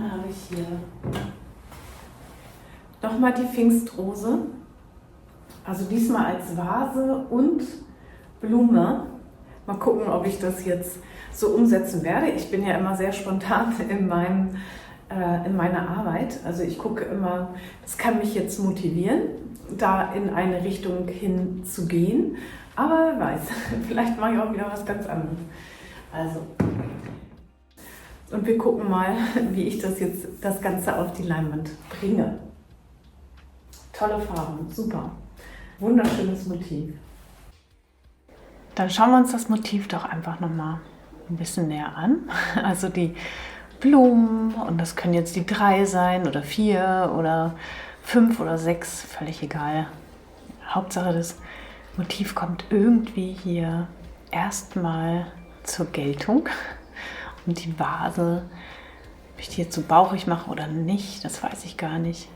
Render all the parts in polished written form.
Dann habe ich hier nochmal die Pfingstrose. Also diesmal als Vase und Blume. Mal gucken, ob ich das jetzt so umsetzen werde. Ich bin ja immer sehr spontan in meiner Arbeit. Also ich gucke immer, das kann mich jetzt motivieren, da in eine Richtung hinzugehen. Aber wer weiß, vielleicht mache ich auch wieder was ganz anderes. Also, und wir gucken mal, wie ich das Ganze auf die Leinwand bringe. Tolle Farben, super. Wunderschönes Motiv. Dann schauen wir uns das Motiv doch einfach nochmal ein bisschen näher an. Also die Blumen, und das können jetzt die 3 sein oder 4 oder 5 oder 6, völlig egal. Hauptsache das Motiv kommt irgendwie hier erstmal zur Geltung. Und die Vase, ob ich die jetzt so bauchig mache oder nicht, das weiß ich gar nicht.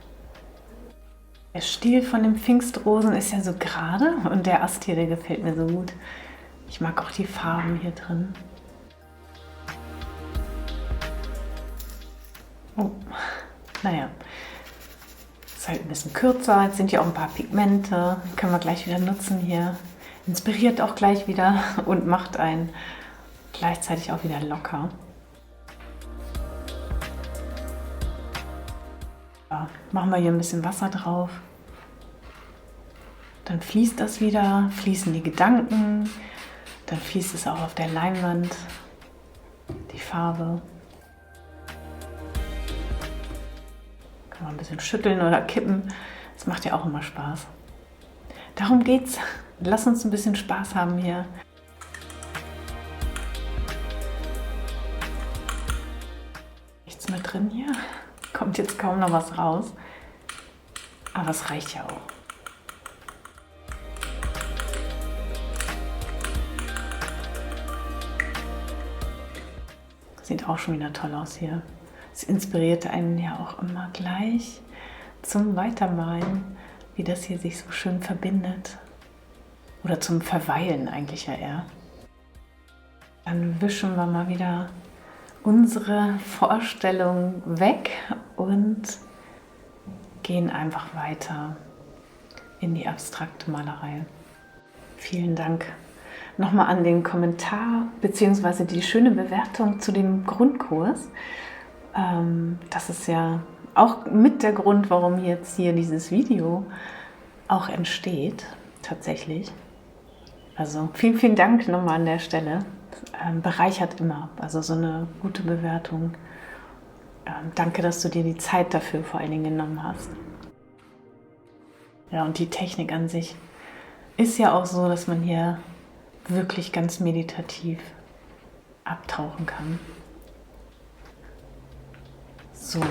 Der Stiel von den Pfingstrosen ist ja so gerade und der Ast hier, der gefällt mir so gut. Ich mag auch die Farben hier drin. Oh, naja, ist halt ein bisschen kürzer. Jetzt sind hier auch ein paar Pigmente. Können wir gleich wieder nutzen hier. Inspiriert auch gleich wieder und macht einen gleichzeitig auch wieder locker. Ja, machen wir hier ein bisschen Wasser drauf. Dann fließt das wieder, fließen die Gedanken. Dann fließt es auch auf der Leinwand, die Farbe. Kann man ein bisschen schütteln oder kippen. Das macht ja auch immer Spaß. Darum geht's. Lass uns ein bisschen Spaß haben hier. Nichts mehr drin hier. Kommt jetzt kaum noch was raus. Aber es reicht ja auch. Sieht auch schon wieder toll aus hier. Es inspiriert einen ja auch immer gleich zum Weitermalen, wie das hier sich so schön verbindet. Oder zum Verweilen eigentlich ja eher. Dann wischen wir mal wieder unsere Vorstellung weg und gehen einfach weiter in die abstrakte Malerei. Vielen Dank nochmal an den Kommentar bzw. die schöne Bewertung zu dem Grundkurs. Das ist ja auch mit der Grund, warum jetzt hier dieses Video auch entsteht, tatsächlich. Also vielen, vielen Dank nochmal an der Stelle. Bereichert immer, also so eine gute Bewertung. Danke, dass du dir die Zeit dafür vor allen Dingen genommen hast. Ja, und die Technik an sich ist ja auch so, dass man hier wirklich ganz meditativ abtauchen kann. So,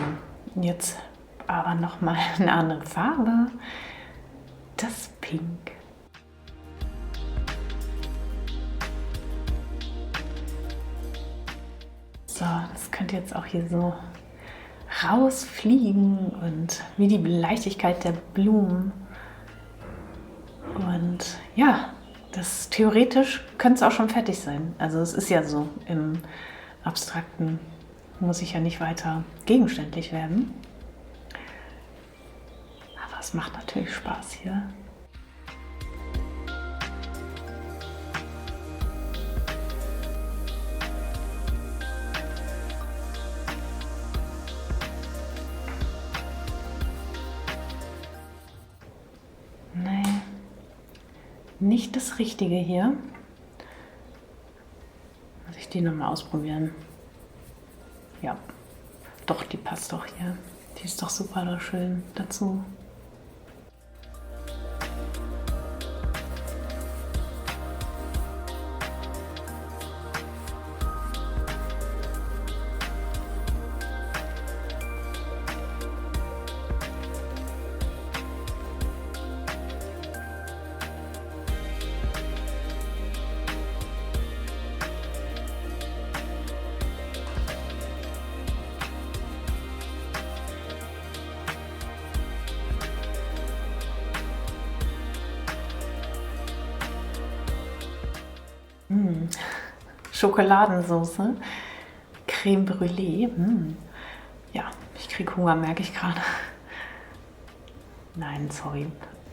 jetzt aber nochmal eine andere Farbe, das Pink. So, das könnte jetzt auch hier so rausfliegen und wie die Leichtigkeit der Blumen. Und ja, das theoretisch könnte es auch schon fertig sein. Also es ist ja so, im Abstrakten muss ich ja nicht weiter gegenständlich werden. Aber es macht natürlich Spaß hier. Nee, nicht das Richtige hier. Muss ich die nochmal ausprobieren. Ja, doch, die passt doch hier. Die ist doch super schön dazu. Schokoladensauce, Creme Brûlée. Ja, ich kriege Hunger, merke ich gerade. Nein, sorry.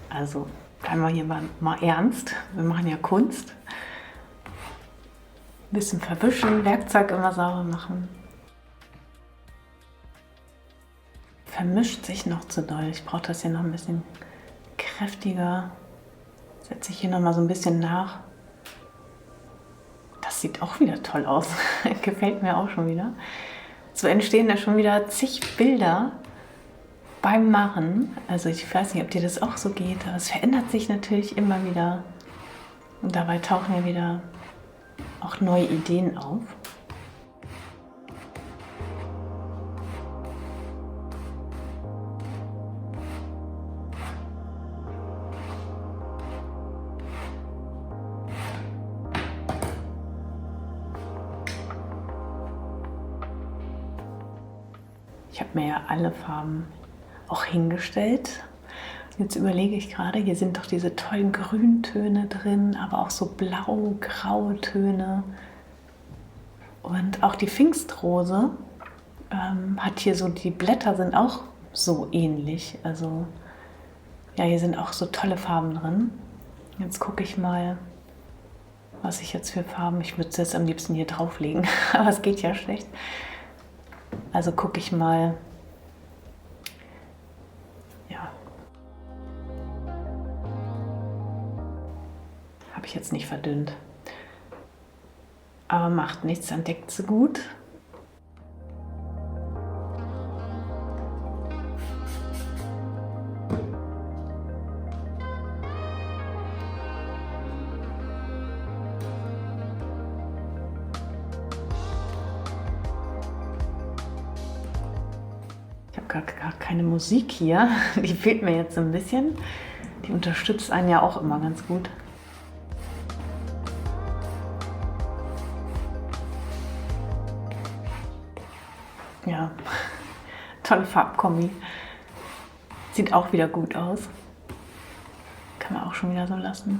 Also bleiben wir hier mal ernst. Wir machen ja Kunst. Ein bisschen verwischen, Werkzeug immer sauber machen. Vermischt sich noch zu doll. Ich brauche das hier noch ein bisschen kräftiger. Setze ich hier noch mal so ein bisschen nach. Das sieht auch wieder toll aus. Gefällt mir auch schon wieder. So entstehen da schon wieder zig Bilder beim Machen. Also ich weiß nicht, ob dir das auch so geht, aber es verändert sich natürlich immer wieder. Und dabei tauchen ja wieder auch neue Ideen auf. Ich habe mir ja alle Farben auch hingestellt. Jetzt überlege ich gerade, hier sind doch diese tollen Grüntöne drin, aber auch so blau-graue Töne. Und auch die Pfingstrose hat hier so, die Blätter sind auch so ähnlich. Also ja, hier sind auch so tolle Farben drin. Jetzt gucke ich mal, was ich jetzt für Farben, ich würde es jetzt am liebsten hier drauflegen, aber es geht ja schlecht. Also gucke ich mal, ja, habe ich jetzt nicht verdünnt, aber macht nichts, dann deckt sie gut. Gar keine Musik hier. Die fehlt mir jetzt ein bisschen. Die unterstützt einen ja auch immer ganz gut. Ja, tolle Farbkombi. Sieht auch wieder gut aus. Kann man auch schon wieder so lassen.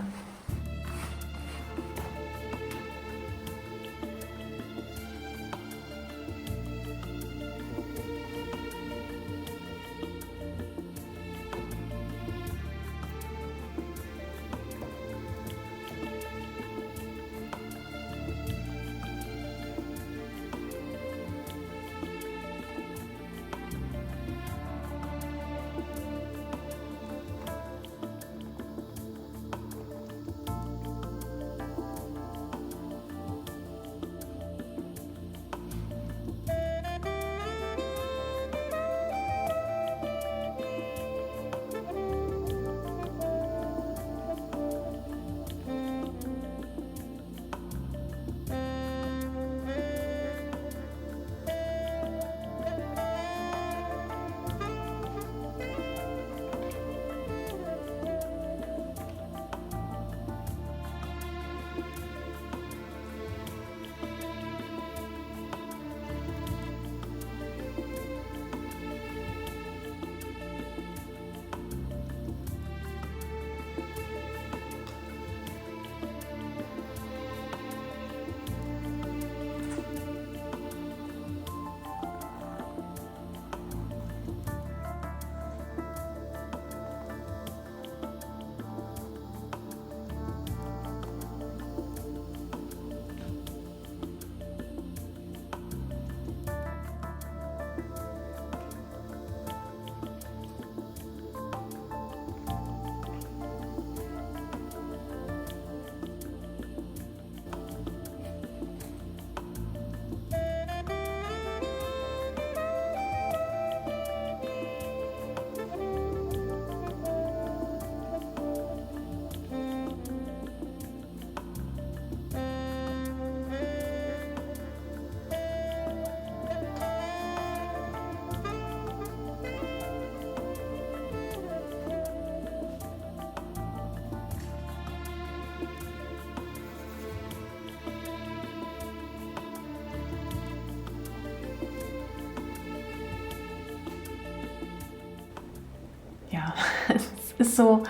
Ja, es ist so,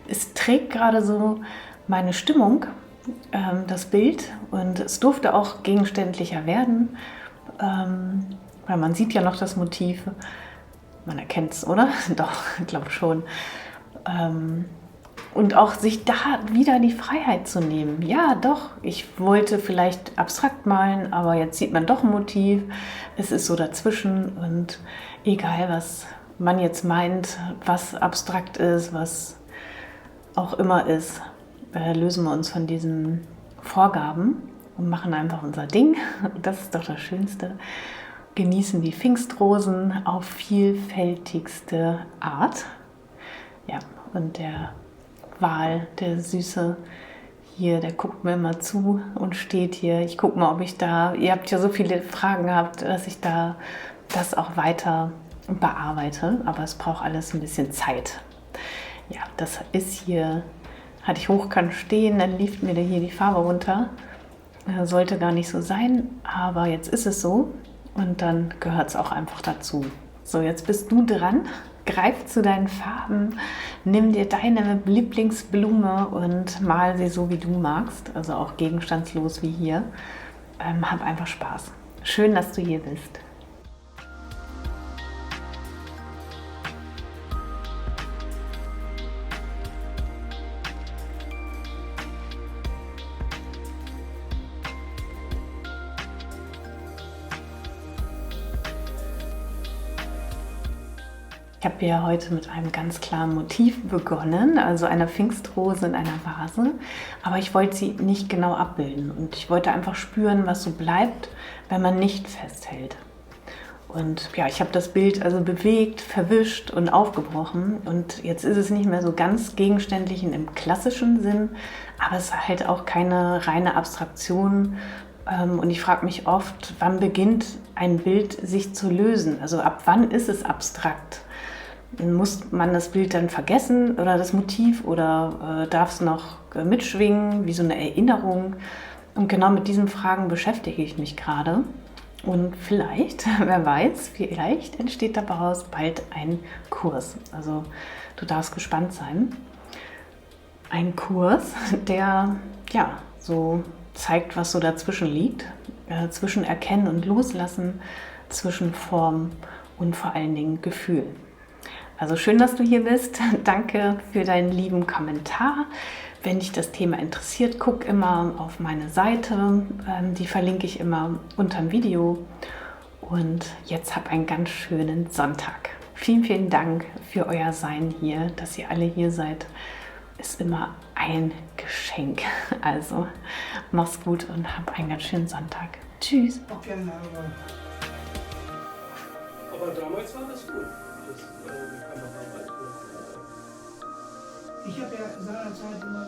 es trägt gerade so meine Stimmung, das Bild, und es durfte auch gegenständlicher werden. Weil man sieht ja noch das Motiv. Man erkennt es, oder? Doch, ich glaube schon. Und auch sich da wieder die Freiheit zu nehmen. Ja, doch, ich wollte vielleicht abstrakt malen, aber jetzt sieht man doch ein Motiv. Es ist so dazwischen und egal, was man jetzt meint, was abstrakt ist, was auch immer ist, lösen wir uns von diesen Vorgaben und machen einfach unser Ding. Das ist doch das Schönste. Genießen die Pfingstrosen auf vielfältigste Art. Ja, und der Wal, der Süße hier, der guckt mir immer zu und steht hier. Ich gucke mal, ob ich da, ihr habt ja so viele Fragen gehabt, dass ich da das auch weiter bearbeite, aber es braucht alles ein bisschen Zeit. Ja, das ist hier, hatte ich hochkant stehen, dann lief mir hier die Farbe runter. Sollte gar nicht so sein, aber jetzt ist es so und dann gehört es auch einfach dazu. So, jetzt bist du dran. Greif zu deinen Farben, nimm dir deine Lieblingsblume und mal sie so, wie du magst, also auch gegenstandslos wie hier. Hab einfach Spaß. Schön, dass du hier bist. Ich habe ja heute mit einem ganz klaren Motiv begonnen, also einer Pfingstrose in einer Vase, aber ich wollte sie nicht genau abbilden und ich wollte einfach spüren, was so bleibt, wenn man nicht festhält. Und ja, ich habe das Bild also bewegt, verwischt und aufgebrochen und jetzt ist es nicht mehr so ganz gegenständlich im klassischen Sinn, aber es ist halt auch keine reine Abstraktion. Und ich frage mich oft, wann beginnt ein Bild sich zu lösen? Also ab wann ist es abstrakt? Muss man das Bild dann vergessen oder das Motiv oder darf es noch mitschwingen, wie so eine Erinnerung? Und genau mit diesen Fragen beschäftige ich mich gerade. Und vielleicht, wer weiß, vielleicht entsteht daraus bald ein Kurs. Also du darfst gespannt sein. Ein Kurs, der ja so zeigt, was so dazwischen liegt, zwischen Erkennen und Loslassen, zwischen Form und vor allen Dingen Gefühl. Also schön, dass du hier bist. Danke für deinen lieben Kommentar. Wenn dich das Thema interessiert, guck immer auf meine Seite. Die verlinke ich immer unter dem Video. Und jetzt hab einen ganz schönen Sonntag. Vielen, vielen Dank für euer Sein hier, dass ihr alle hier seid. Ist immer ein Geschenk. Also mach's gut und hab einen ganz schönen Sonntag. Tschüss. Okay, aber damals war das gut. Das kann man mal weiter. Ich habe ja seinerzeit immer